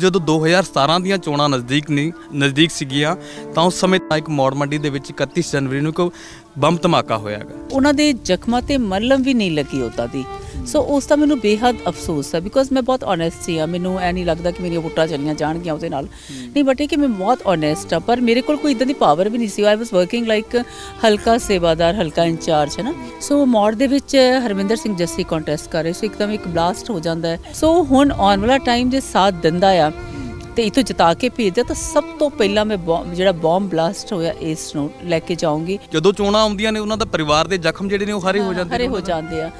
ਜਦੋਂ 2017 ਦੀਆਂ ਚੋਣਾਂ ਨਜ਼ਦੀਕ ਸੀਗੀਆਂ ਤਾਂ ਉਸ ਸਮੇਂ ਇੱਕ ਮੌੜ ਮੰਡੀ ਦੇ ਵਿੱਚ 31 ਜਨਵਰੀ ਨੂੰ ਇੱਕ ਬੰਬ ਧਮਾਕਾ ਹੋਇਆ ਹੈਗਾ। ਉਹਨਾਂ ਦੇ ਜ਼ਖਮਾਂ ਤੇ ਮਲਮ ਵੀ ਨਹੀਂ ਲੱਗੀ ਉੱਦਾਂ ਦੀ। ਸੋ ਉਸ ਦਾ ਮੈਨੂੰ ਬੇਹੱਦ ਅਫਸੋਸ ਹੈ ਬਿਕੋਜ਼ ਮੈਂ ਬਹੁਤ ਓਨੈਸਟ ਸੀ। ਮੈਨੂੰ ਇਹ ਨਹੀਂ ਲੱਗਦਾ ਕਿ ਮੇਰੀਆਂ ਵੋਟਾਂ ਚਲੀਆਂ ਜਾਣਗੀਆਂ ਉਹਦੇ ਨਾਲ, ਨਹੀਂ ਬਟ ਇਹ ਕਿ ਮੈਂ ਬਹੁਤ ਓਨੈਸਟ ਹਾਂ। ਪਰ ਮੇਰੇ ਕੋਲ ਕੋਈ ਇੱਦਾਂ ਦੀ ਪਾਵਰ ਵੀ ਨਹੀਂ ਸੀ। ਆਈ ਵਾਸ ਵਰਕਿੰਗ ਲਾਈਕ ਹਲਕਾ ਸੇਵਾਦਾਰ, ਹਲਕਾ ਇੰਚਾਰਜ ਹੈ ਨਾ। ਸੋ ਮੌੜ ਦੇ ਵਿੱਚ ਹਰਮਿੰਦਰ ਸਿੰਘ ਜੱਸੀ ਕੰਟੈਸਟ ਕਰ ਰਹੇ, ਸੋ ਇੱਕਦਮ ਇੱਕ ਬਲਾਸਟ ਹੋ ਜਾਂਦਾ ਹੈ। ਸੋ ਹੁਣ ਆਉਣ ਵਾਲਾ ਟਾਈਮ ਜੇ ਸਾਥ ਦਿੰਦਾ ਆ ਤੇ ਇਥੋਂ ਜਿਤਾ ਕੇ ਭੇਜਦੇ ਤਾਂ ਸਭ ਤੋਂ ਪਹਿਲਾਂ ਮੈਂ ਜਿਹੜਾ ਬੰਬ ਬਲਾਸਟ ਹੋਇਆ ਇਸ ਨੂੰ ਲੈ ਕੇ ਜਾਊਂਗੀ। ਜਦੋਂ ਚੋਣਾਂ ਆਉਂਦੀਆਂ ਨੇ ਉਹਨਾਂ ਦਾ ਪਰਿਵਾਰ ਦੇ ਜ਼ਖਮ ਜਿਹੜੇ ਨੇ ਉਹ ਹਰੇ ਹੋ ਜਾਂਦੇ ਆ।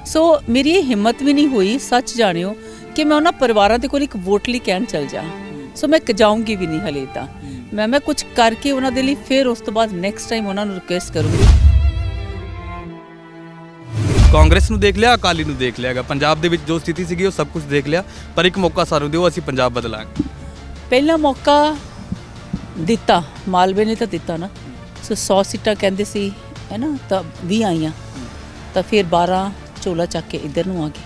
ਸੋ ਮੇਰੀ ਇਹ ਹਿੰਮਤ ਵੀ ਨਹੀਂ ਹੋਈ, ਸੱਚ ਜਾਣਿਓ, ਕਿ ਮੈਂ ਉਹਨਾਂ ਪਰਿਵਾਰਾਂ ਦੇ ਕੋਲ ਇੱਕ ਵੋਟ ਲਈ ਕਹਿਣ ਚੱਲ ਜਾ। ਸੋ ਮੈਂ ਜਾਊਂਗੀ ਵੀ ਨਹੀਂ ਹਲੇ ਤਾਂ। ਮੈਂ ਕੁਝ ਕਰਕੇ ਉਹਨਾਂ ਦੇ ਲਈ ਫਿਰ ਉਸ ਤੋਂ ਬਾਅਦ ਨੈਕਸਟ ਟਾਈਮ ਉਹਨਾਂ ਨੂੰ ਰਿਕੁਐਸਟ ਕਰੂੰਗੀ। ਕਾਂਗਰਸ ਨੂੰ ਦੇਖ ਲਿਆ, ਅਕਾਲੀ ਨੂੰ ਦੇਖ ਲਿਆ ਹੈਗਾ। ਪੰਜਾਬ ਦੇ ਵਿੱਚ ਜੋ ਸਥਿਤੀ ਸੀਗੀ ਉਹ ਸਭ ਕੁਝ ਦੇਖ ਲਿਆ, ਪਰ ਇੱਕ ਮੌਕਾ ਸਾਨੂੰ ਦਿਓ, ਅਸੀਂ ਪੰਜਾਬ ਬਦਲਾਂਗੇ। ਪਹਿਲਾ ਮੌਕਾ ਦਿੱਤਾ ਮਾਲਵੇ ਨੇ ਤਾਂ ਦਿੱਤਾ ਨਾ। ਸੋ 100 ਸੀਟਾਂ ਕਹਿੰਦੇ ਸੀ ਹੈ ਨਾ, ਤਾਂ 20 ਆਈਆਂ, ਤਾਂ ਫਿਰ 12 ਝੋਲਾ ਚੱਕ ਕੇ ਇੱਧਰ ਨੂੰ ਆ ਗਏ।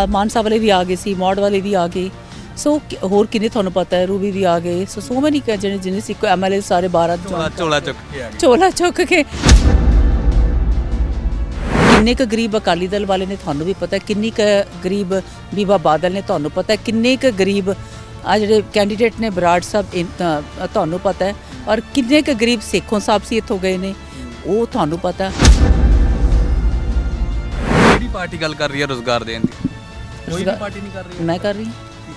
ਮਾਨਸਾ ਵਾਲੇ ਵੀ ਆ ਗਏ ਸੀ, ਮੌੜ ਵਾਲੇ ਵੀ ਆ ਗਏ। ਸੋ ਹੋਰ ਕਿੰਨੇ ਤੁਹਾਨੂੰ ਪਤਾ ਹੈ, ਰੂਬੀ ਵੀ ਆ ਗਏ। ਸੋ ਮੈਨੀ ਜਿਹਨੇ ਸੀ MLA ਸਾਰੇ 12 ਝੋਲਾ ਚੁੱਕ ਕੇ। ਕਿੰਨੇ ਕੁ ਗਰੀਬ ਅਕਾਲੀ ਦਲ ਵਾਲੇ ਨੇ ਤੁਹਾਨੂੰ ਵੀ ਪਤਾ, ਕਿੰਨੀ ਕੁ ਗਰੀਬ ਬੀਬਾ ਬਾਦਲ ਨੇ ਤੁਹਾਨੂੰ ਪਤਾ, ਕਿੰਨੇ ਕੁ ਗਰੀਬ ਆ ਜਿਹੜੇ ਕੈਂਡੀਡੇਟ ਨੇ ਬਰਾੜ ਸਾਹਿਬ ਤੁਹਾਨੂੰ ਪਤਾ ਹੈ, ਔਰ ਕਿੰਨੇ ਕੁ ਗਰੀਬ ਸੇਖੋਂ ਸਾਹਿਬ ਸੀ ਇੱਥੋਂ ਗਏ ਨੇ ਉਹ ਤੁਹਾਨੂੰ ਪਤਾ। ਕਿਹੜੀ ਪਾਰਟੀ ਗੱਲ ਕਰ ਰਹੀ ਹੈ ਰੋਜ਼ਗਾਰ ਦੇਣ ਦੀ? ਕੋਈ ਪਾਰਟੀ ਨਹੀਂ ਕਰ ਰਹੀ। ਮੈਂ ਕਰ ਰਹੀ।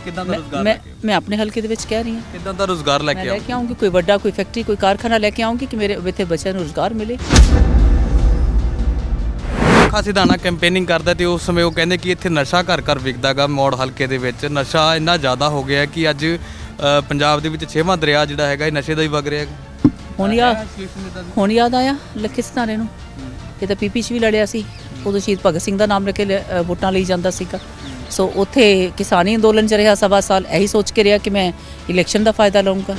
ਕਿੱਦਾਂ ਦਾ ਰੋਜ਼ਗਾਰ? ਮੈਂ ਆਪਣੇ ਹਲਕੇ ਦੇ ਵਿੱਚ ਕਹਿ ਰਹੀ ਹਾਂ। ਕਿੱਦਾਂ ਦਾ ਰੋਜ਼ਗਾਰ ਲੈ ਕੇ ਆਉਂਗੀ? ਕੋਈ ਵੱਡਾ ਕੋਈ ਫੈਕਟਰੀ, ਕੋਈ ਕਾਰਖਾਨਾ ਲੈ ਕੇ ਆਉਂਗੀ ਕਿ ਮੇਰੇ ਇੱਥੇ ਬੱਚਿਆਂ ਨੂੰ ਰੋਜ਼ਗਾਰ ਮਿਲੇ। ਸਿਧਾਣਾ ਕੈਂਪੇਨਿੰਗ ਕਰਦਾ ਤੇ ਉਸ ਸਮੇਂ ਉਹ ਕਹਿੰਦੇ ਕਿ ਇੱਥੇ ਨਸ਼ਾ ਘਰ ਘਰ ਵਿਕਦਾ ਗਾ। ਮੌੜ ਹਲਕੇ ਦੇ ਵਿੱਚ ਨਸ਼ਾ ਇੰਨਾ ਜ਼ਿਆਦਾ ਹੋ ਗਿਆ ਕਿ ਅੱਜ ਪੰਜਾਬ ਦੇ ਵਿੱਚ 6ਵਾਂ ਦਰਿਆ ਜਿਹੜਾ ਹੈਗਾ ਇਹ ਨਸ਼ੇ ਦਾ ਹੀ ਵਗ ਰਿਹਾ ਹੈਗਾ। ਹੁਣ ਯਾਦ ਆਇਆ ਲੱਖੇ ਸਿਧਾਣੇ ਨੂੰ। ਇਹ ਤਾਂ PP 'ਚ ਵੀ ਲੜਿਆ ਸੀ, ਉਦੋਂ ਸ਼ਹੀਦ ਭਗਤ ਸਿੰਘ ਦਾ ਨਾਮ ਲੈ ਕੇ ਵੋਟਾਂ ਲਈ ਜਾਂਦਾ ਸੀਗਾ। ਸੋ ਉੱਥੇ ਕਿਸਾਨੀ ਅੰਦੋਲਨ 'ਚ ਰਿਹਾ 1.25 ਸਾਲ, ਇਹੀ ਸੋਚ ਕੇ ਰਿਹਾ ਕਿ ਮੈਂ ਇਲੈਕਸ਼ਨ ਦਾ ਫਾਇਦਾ ਲਊਂਗਾ।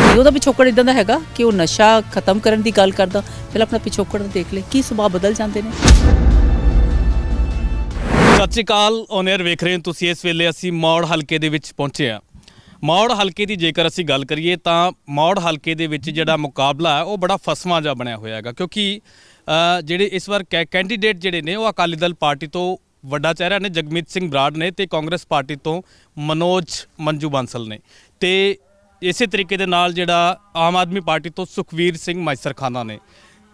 ਉਹਦਾ ਪਿਛੋਕੜ ਇੱਦਾਂ ਦਾ ਹੈਗਾ ਕਿ ਉਹ ਨਸ਼ਾ ਖਤਮ ਕਰਨ ਦੀ ਗੱਲ ਕਰਦਾ। ਪਹਿਲਾਂ ਆਪਣਾ ਪਿਛੋਕੜ ਦੇਖ ਲੈ, ਕੀ ਸੁਭਾਅ ਬਦਲ ਜਾਂਦੇ ਨੇ। ਸਤਿ ਸ਼੍ਰੀ ਅਕਾਲ, ਔਨ 에ਅਰ ਵੇਖ ਰਹੇ ਹੋ ਤੁਸੀਂ। ਇਸ ਵੇਲੇ ਅਸੀਂ ਮੌੜ ਹਲਕੇ ਦੇ ਵਿੱਚ ਪਹੁੰਚੇ ਹਾਂ। ਮੌੜ ਹਲਕੇ ਦੀ ਜੇਕਰ ਅਸੀਂ ਗੱਲ ਕਰੀਏ ਤਾਂ ਮੌੜ ਹਲਕੇ ਦੇ ਵਿੱਚ ਜਿਹੜਾ ਮੁਕਾਬਲਾ ਹੈ ਉਹ ਬੜਾ ਫਸਵਾਂ ਜਿਹਾ ਬਣਿਆ ਹੋਇਆ ਹੈਗਾ, ਕਿਉਂਕਿ ਜਿਹੜੇ ਇਸ ਵਾਰ ਕੈਂਡੀਡੇਟ ਜਿਹੜੇ ਨੇ ਉਹ ਅਕਾਲੀ ਦਲ ਪਾਰਟੀ ਤੋਂ ਵੱਡਾ ਚਿਹਰਾ ਨੇ ਜਗਮੀਤ ਸਿੰਘ ਬਰਾੜ ਨੇ, ਤੇ ਕਾਂਗਰਸ ਪਾਰਟੀ ਤੋਂ ਮਨੋਜ ਮੰਜੂ ਬਾਂਸਲ ਨੇ, ਤੇ ਇਸੇ ਤਰੀਕੇ ਦੇ ਨਾਲ ਜਿਹੜਾ ਆਮ ਆਦਮੀ ਪਾਰਟੀ ਤੋਂ ਸੁਖਵੀਰ ਸਿੰਘ ਮਾਇਸਰਖਾਨਾ ਨੇ,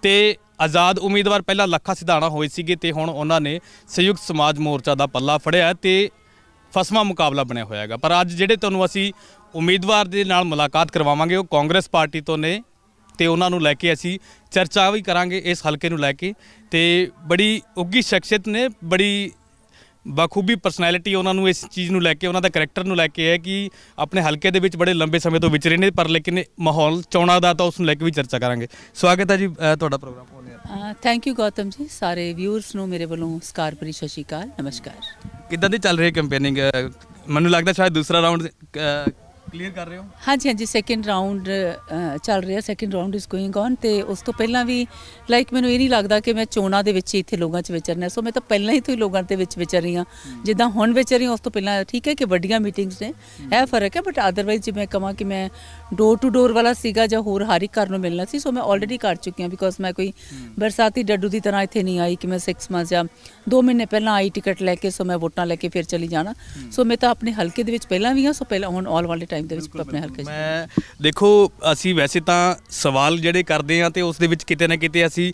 ਤੇ ਆਜ਼ਾਦ ਉਮੀਦਵਾਰ ਪਹਿਲਾਂ ਲੱਖਾ ਸਿਧਾਣਾ ਹੋਏ ਸੀਗੇ ਤੇ ਹੁਣ ਉਹਨਾਂ ਨੇ ਸੰਯੁਕਤ ਸਮਾਜ ਮੋਰਚਾ ਦਾ ਪੱਲਾ ਫੜਿਆ ਤੇ ਫਸਵਾਂ ਮੁਕਾਬਲਾ ਬਣਿਆ ਹੋਇਆ ਹੈਗਾ। ਪਰ ਅੱਜ ਜਿਹੜੇ ਤੁਹਾਨੂੰ ਅਸੀਂ ਉਮੀਦਵਾਰ ਦੇ ਨਾਲ ਮੁਲਾਕਾਤ ਕਰਵਾਵਾਂਗੇ ਉਹ ਕਾਂਗਰਸ ਪਾਰਟੀ ਤੋਂ ਨੇ, ਤੇ ਉਹਨਾਂ ਨੂੰ ਲੈ ਕੇ ਅਸੀਂ ਚਰਚਾ ਵੀ ਕਰਾਂਗੇ ਇਸ ਹਲਕੇ ਨੂੰ ਲੈ ਕੇ। ਤੇ ਬੜੀ ਉੱਘੀ ਸ਼ਖਸੀਅਤ ਨੇ, ਬੜੀ ਬਾਖੂਬੀ ਪਰਸਨੈਲਿਟੀ ਉਹਨਾਂ ਨੂੰ ਇਸ ਚੀਜ਼ ਨੂੰ ਲੈ ਕੇ, ਉਹਨਾਂ ਦਾ ਕਰੈਕਟਰ ਨੂੰ ਲੈ ਕੇ ਹੈ ਕਿ ਆਪਣੇ ਹਲਕੇ ਦੇ ਵਿੱਚ ਬੜੇ ਲੰਬੇ ਸਮੇਂ ਤੋਂ ਵਿਚਰੇ ਨੇ, ਪਰ ਲੇਕਿਨ ਮਾਹੌਲ ਚੋਣਾਂ ਦਾ ਤਾਂ ਉਸ ਨੂੰ ਲੈ ਕੇ ਵੀ ਚਰਚਾ ਕਰਾਂਗੇ। ਸਵਾਗਤ ਹੈ ਜੀ ਤੁਹਾਡਾ ਪ੍ਰੋਗਰਾਮ। ਥੈਂਕ ਯੂ ਗੌਤਮ ਜੀ। ਸਾਰੇ ਵਿਊਅਰਸ ਨੂੰ ਮੇਰੇ ਵੱਲੋਂ ਸਤਿਕਾਰ ਭਰੀ ਸਤਿ ਸ਼੍ਰੀ ਅਕਾਲ, ਨਮਸਕਾਰ। ਕਿੱਦਾਂ ਦੀ ਚੱਲ ਰਹੀ ਹੈ ਕੈਂਪੇਨਿੰਗ? ਮੈਨੂੰ ਲੱਗਦਾ ਸ਼ਾਇਦ ਦੂਸਰਾ ਰਾਊਂਡ ਕਲੀਅਰ ਕਰ ਰਹੇ ਹੋ। ਹਾਂਜੀ, ਸੈਕਿੰਡ ਰਾਊਂਡ ਚੱਲ ਰਿਹਾ, second round is going on. ਤੇ ਉਸ ਤੋਂ ਪਹਿਲਾਂ ਵੀ ਲਾਈਕ ਮੈਨੂੰ ਇਹ ਨਹੀਂ ਲੱਗਦਾ ਕਿ ਮੈਂ ਚੋਣਾਂ ਦੇ ਵਿੱਚ ਇੱਥੇ ਲੋਕਾਂ 'ਚ ਵਿਚਰਨਾ। ਸੋ ਮੈਂ ਤਾਂ ਪਹਿਲਾਂ ਹੀ ਤੋਂ ਹੀ ਲੋਕਾਂ ਦੇ ਵਿੱਚ ਵਿਚਰ ਰਹੀ ਹਾਂ, ਜਿੱਦਾਂ ਹੁਣ ਵਿਚਰ ਰਹੀ ਹਾਂ। ਉਸ ਤੋਂ ਪਹਿਲਾਂ ਠੀਕ ਹੈ ਕਿ ਵੱਡੀਆਂ ਮੀਟਿੰਗਸ ਨੇ, ਇਹ ਫਰਕ ਹੈ, ਬਟ ਅਦਰਵਾਈਜ਼ ਜੇ ਮੈਂ ਕਹਾਂ ਕਿ ਮੈਂ ਡੋਰ ਟੂ ਡੋਰ ਵਾਲਾ ਸੀਗਾ ਜਾਂ ਹੋਰ ਹਰ ਇੱਕ ਘਰ ਨੂੰ ਮਿਲਣਾ ਸੀ, ਸੋ ਮੈਂ ਆਲਰੇਡੀ ਕਰ ਚੁੱਕੀ ਹਾਂ। ਬਿਕੋਜ਼ ਮੈਂ ਕੋਈ ਬਰਸਾਤੀ ਡੱਡੂ ਦੀ ਤਰ੍ਹਾਂ ਇੱਥੇ ਨਹੀਂ ਆਈ ਕਿ ਮੈਂ 6 ਮੰਥ ਜਾਂ 2 ਮਹੀਨੇ ਪਹਿਲਾਂ ਆਈ ਟਿਕਟ ਲੈ ਕੇ, ਸੋ ਮੈਂ ਵੋਟਾਂ ਲੈ ਕੇ ਫਿਰ ਚਲੀ ਜਾਣਾ। ਸੋ ਮੈਂ ਤਾਂ ਆਪਣੇ ਹਲਕੇ ਦੇ ਵਿੱਚ ਪਹਿਲਾਂ ਵੀ ਹਾਂ, ਸੋ ਪਹਿਲਾਂ ਹੁਣ ਆਉਣ ਵਾਲੇ ਟਾਈਮ ਦੇ ਵਿੱਚ ਆਪਣੇ ਹਲਕੇ ਮੈਂ ਦੇਖੋ ਅਸੀਂ ਵੈਸੇ ਤਾਂ ਸਵਾਲ ਜਿਹੜੇ ਕਰਦੇ ਹਾਂ ਤੇ ਉਸ ਦੇ ਵਿੱਚ ਕਿਤੇ ਨਾ ਕਿਤੇ ਅਸੀਂ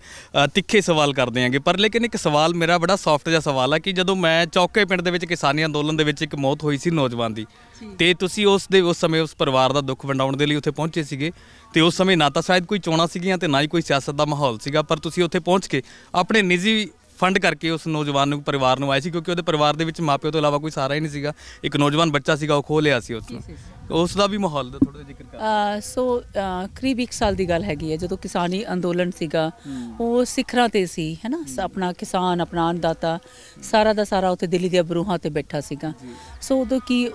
ਤਿੱਖੇ ਸਵਾਲ ਕਰਦੇ ਹਾਂਗੇ, ਪਰ ਲੇਕਿਨ ਇੱਕ ਸਵਾਲ ਮੇਰਾ ਬੜਾ ਸੌਫਟ ਜਿਹਾ ਸਵਾਲ ਹੈ ਕਿ ਜਦੋਂ ਮੈਂ ਚੌਕੇ ਪਿੰਡ ਦੇ ਵਿੱਚ ਕਿਸਾਨੀ ਅੰਦੋਲਨ ਦੇ ਵਿੱਚ ਇੱਕ ਮੌਤ ਹੋਈ ਸੀ ਨੌਜਵਾਨ ਦੀ, ਤੇ ਤੁਸੀਂ ਉਸ ਸਮੇਂ ਉਸ ਪਰਿਵਾਰ ਦਾ ਦੁੱਖ ਵੰਡਾਉਣ ਦੇ ਲਈ ਉੱਥੇ ਪਹੁੰਚੇ ਸੀਗੇ, ਤੇ ਉਸ ਸਮੇਂ ਨਾ ਤਾਂ ਸ਼ਾਇਦ ਕੋਈ ਚੋਣਾਂ ਸੀਗੀਆਂ ਤੇ ਨਾ ਹੀ ਕੋਈ ਸਿਆਸਤ ਦਾ ਮਾਹੌਲ ਸੀਗਾ, ਪਰ ਤੁਸੀਂ ਉੱਥੇ ਪਹੁੰਚ ਕੇ ਆਪਣੇ ਨਿੱਜੀ ਫੰਡ ਕਰਕੇ ਉਸ ਨੌਜਵਾਨ ਨੂੰ ਪਰਿਵਾਰ ਨੂੰ ਆਏ ਸੀ, ਕਿਉਂਕਿ ਉਹਦੇ ਪਰਿਵਾਰ ਦੇ ਵਿੱਚ ਮਾਪਿਓ ਤੋਂ ਇਲਾਵਾ ਕੋਈ ਸਹਾਰਾ ਹੀ ਨਹੀਂ ਸੀਗਾ। ਇੱਕ ਨੌਜਵਾਨ ਬੱਚਾ ਸੀਗਾ, ਉਹ ਖੋਹ ਲਿਆ ਸੀ ਉਸ ਨੂੰ। ਉਸ ਦਾ ਵੀ ਮਾਹੌਲ ਦਾ ਥੋੜ੍ਹਾ ਜਿਹਾ ਜ਼ਿਕਰ ਸੋ ਕਰੀਬ 1 ਸਾਲ ਦੀ ਗੱਲ ਹੈਗੀ ਹੈ ਜਦੋਂ ਕਿਸਾਨੀ ਅੰਦੋਲਨ ਸੀਗਾ ਉਹ ਸਿਖਰਾਂ ਤੇ ਸੀ ਹੈ ਨਾ ਆਪਣਾ ਕਿਸਾਨ ਆਪਣਾ ਅੰਨਦਾਤਾ ਸਾਰਾ ਦਾ ਸਾਰਾ ਉੱਥੇ ਦਿੱਲੀ ਦੀਆਂ ਬਰੂਹਾਂ ਤੇ ਬੈਠਾ ਸੀਗਾ। ਸੋ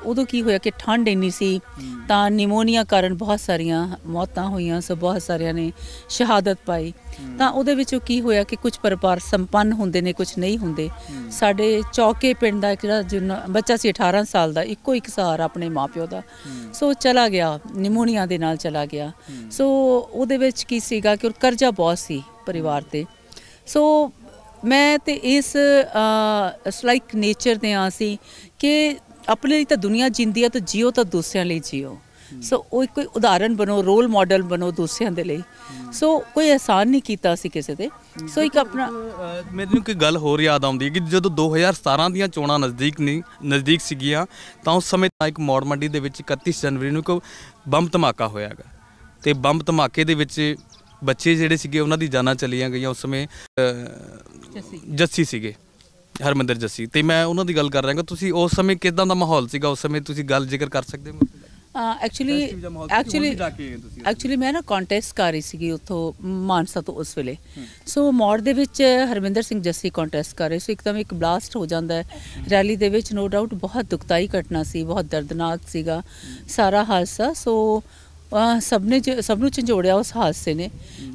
ਉਦੋਂ ਕੀ ਹੋਇਆ ਕਿ ਠੰਡ ਇੰਨੀ ਸੀ ਤਾਂ ਨਿਮੋਨੀਆ ਕਾਰਨ ਬਹੁਤ ਸਾਰੀਆਂ ਮੌਤਾਂ ਹੋਈਆਂ। ਸੋ ਬਹੁਤ ਸਾਰਿਆਂ ਨੇ ਸ਼ਹਾਦਤ ਪਾਈ। ਤਾਂ ਉਹਦੇ ਵਿੱਚੋਂ ਕੀ ਹੋਇਆ ਕਿ ਕੁਝ ਪਰਿਵਾਰ ਸੰਪੰਨ ਹੁੰਦੇ ਨੇ ਕੁਝ ਨਹੀਂ ਹੁੰਦੇ। ਸਾਡੇ ਚੌਕੇ ਪਿੰਡ ਦਾ ਜਿਹੜਾ ਬੱਚਾ ਸੀ 18 ਸਾਲ ਦਾ ਇੱਕੋ ਇੱਕ ਸਹਾਰਾ ਆਪਣੇ ਮਾਪਿਓ ਦਾ ਸੋ ਚਲਾ ਗਿਆ ਨਿਮੋਨੀਆ ਦੇ ਨਾਲ ਚਲਾ ਗਿਆ। ਸੋ ਉਹਦੇ ਵਿੱਚ ਕੀ ਸੀਗਾ ਕਿ ਕਰਜ਼ਾ ਬਹੁਤ ਸੀ ਪਰਿਵਾਰ ਤੇ। ਸੋ ਮੈਂ ਤੇ ਇਸ ਲਾਈਕ ਨੇਚਰ ਦੇ ਆ ਸੀ ਕਿ ਆਪਣੇ ਲਈ ਤਾਂ ਦੁਨੀਆ ਜਿੰਦੀ ਆ ਤਾਂ ਜੀਓ ਤਾਂ ਦੂਸਰਿਆਂ ਲਈ ਜੀਓ। ਸੋ ਉਹ ਕੋਈ ਉਦਾਹਰਨ ਬਣੋ ਰੋਲ ਮਾਡਲ ਬਣੋ ਦੂਸਰਿਆਂ ਦੇ ਲਈ। ਸੋ ਕੋਈ ਆਸਾਨ ਨਹੀਂ ਕੀਤਾ ਸੀ ਕਿਸੇ ਤੇ। ਸੋ ਇੱਕ ਆਪਣਾ ਮੈਨੂੰ ਇੱਕ ਗੱਲ ਹੋਰ ਯਾਦ ਆਉਂਦੀ ਹੈ ਕਿ ਜਦੋਂ 2017 ਦੀਆਂ ਚੋਣਾਂ ਨਜ਼ਦੀਕ ਸੀਗੀਆਂ ਤਾਂ ਉਸ ਸਮੇਂ ਇੱਕ ਮੌੜ ਮੰਡੀ ਦੇ ਵਿੱਚ 31 ਜਨਵਰੀ ਨੂੰ ਇੱਕ ਬੰਬ ਧਮਾਕਾ ਹੋਇਆ ਗਾ ਅਤੇ ਬੰਬ ਧਮਾਕੇ ਦੇ ਵਿੱਚ ਬੱਚੇ ਜਿਹੜੇ ਸੀਗੇ ਉਹਨਾਂ ਦੀ ਜਾਨਾਂ ਚਲੀਆਂ ਗਈਆਂ। ਉਸ ਸਮੇਂ ਜੱਸੀ ਸੀਗੇ ਹਰਮਿੰਦਰ ਜੱਸੀ ਅਤੇ ਮੈਂ ਉਹਨਾਂ ਦੀ ਗੱਲ ਕਰ ਰਿਹਾ ਗਾ। ਤੁਸੀਂ ਉਸ ਸਮੇਂ ਕਿੱਦਾਂ ਦਾ ਮਾਹੌਲ ਸੀਗਾ ਉਸ ਸਮੇਂ ਤੁਸੀਂ ਗੱਲ ਜ਼ਿਕਰ ਕਰ ਸਕਦੇ ਹੋ? ਐਕਚੁਅਲੀ ਮੈਂ ਨਾ ਕੰਟੈਸਟ ਕਰ ਰਹੀ ਸੀਗੀ ਉੱਥੋਂ ਮਾਨਸਾ ਤੋਂ ਉਸ ਵੇਲੇ। ਸੋ ਮੌੜ ਦੇ ਵਿੱਚ ਹਰਮਿੰਦਰ ਸਿੰਘ ਜੱਸੀ ਕੰਟੈਸਟ ਕਰ ਰਹੇ ਸੋ ਇੱਕਦਮ ਇੱਕ ਬਲਾਸਟ ਹੋ ਜਾਂਦਾ ਹੈ ਰੈਲੀ ਦੇ ਵਿੱਚ। ਨੋ ਡਾਊਟ ਬਹੁਤ ਦੁਖਦਾਈ ਘਟਨਾ ਸੀ ਬਹੁਤ ਦਰਦਨਾਕ ਸੀਗਾ ਸਾਰਾ ਹਾਦਸਾ। ਸੋ ਸਭ ਨੂੰ ਝੰਜੋੜਿਆ ਉਸ ਹਾਦਸੇ ਨੇ।